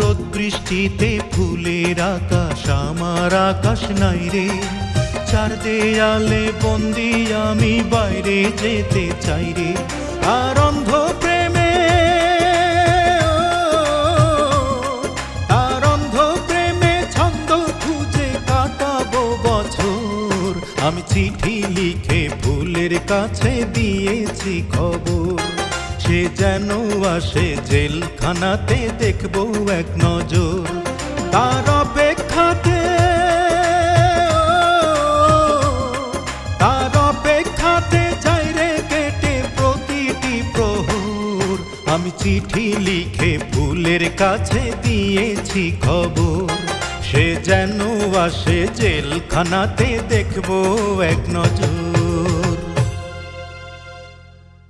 রোদ বৃষ্টিতে ফুলের আকাশ আমার আকাশ নাই রে। চার দেয়ালে বন্দি আমি বাইরে যেতে চাই রে। আর অন্ধ প্রেমে ছন্দ খুঁজে কাটাবো বছর। আমি চিঠি লিখে ফুলের কাছে দিয়েছি খবর। সে যেন আসে জেলখানাতে দেখবো এক নজর। তার অপেক্ষাতে যাই রে কেটে প্রতিটি প্রহর। আমি চিঠি লিখে ফুলের কাছে দিয়েছি খবর। সে যেন আসে জেলখানাতে দেখবো এক নজর।